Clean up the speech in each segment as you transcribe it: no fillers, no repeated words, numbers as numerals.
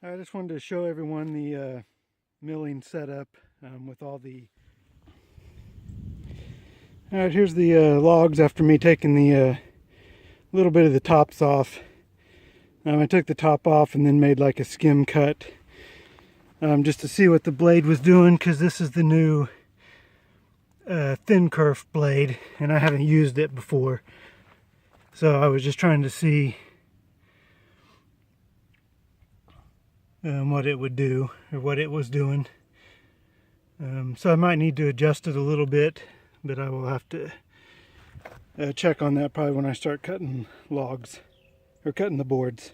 I just wanted to show everyone the milling setup with all the... Alright, here's the logs after me taking the little bit of the tops off. I took the top off and then made like a skim cut just to see what the blade was doing, because this is the new thin kerf blade and I haven't used it before. So I was just trying to see what it would do, or what it was doing. So I might need to adjust it a little bit, but I will have to check on that probably when I start cutting logs, or cutting the boards.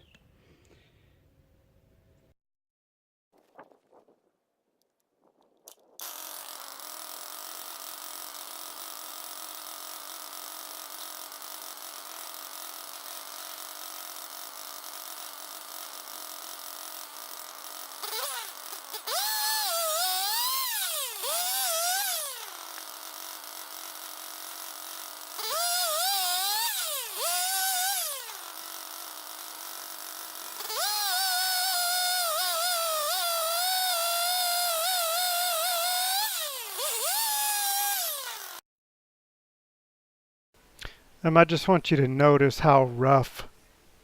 I just want you to notice how rough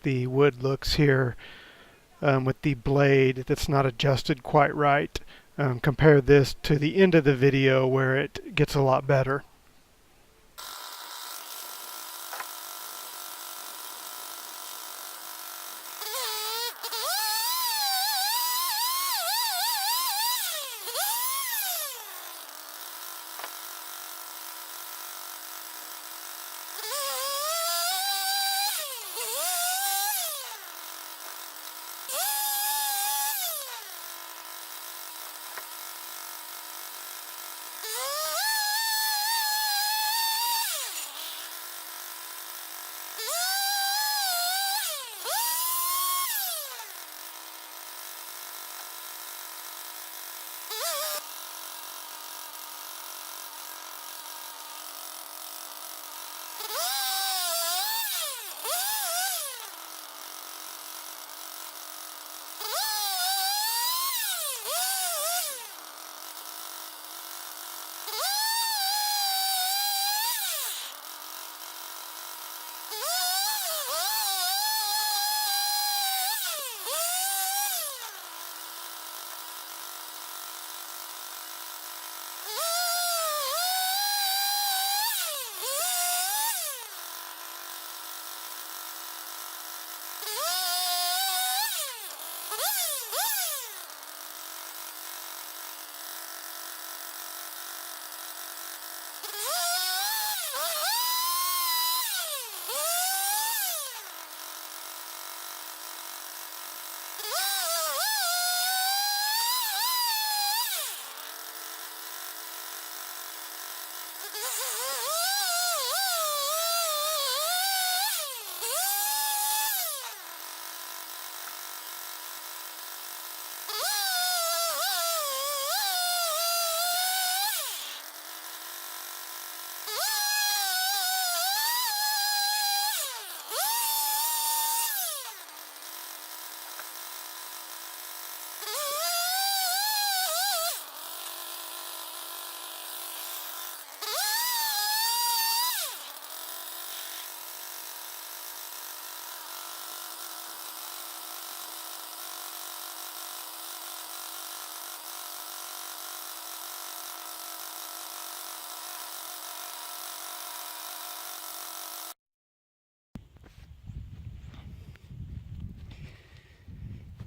the wood looks here with the blade that's not adjusted quite right. Compare this to the end of the video where it gets a lot better.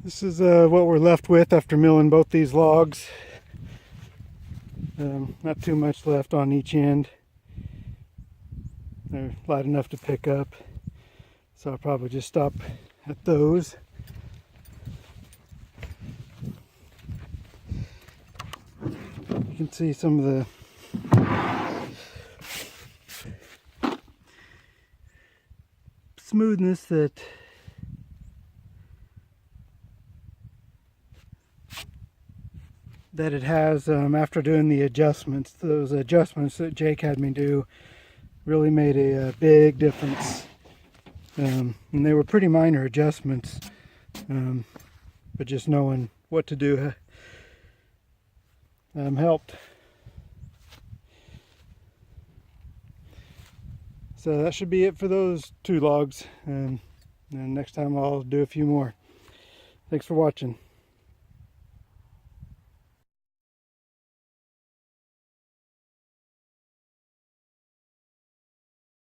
This is what we're left with after milling both these logs. Not too much left on each end. They're light enough to pick up, so I'll probably just stop at those. You can see some of the smoothness that it has after doing the adjustments. Those adjustments that Jake had me do really made a big difference, and they were pretty minor adjustments, but just knowing what to do helped. So that should be it for those 2 logs, and next time I'll do a few more. Thanks for watching.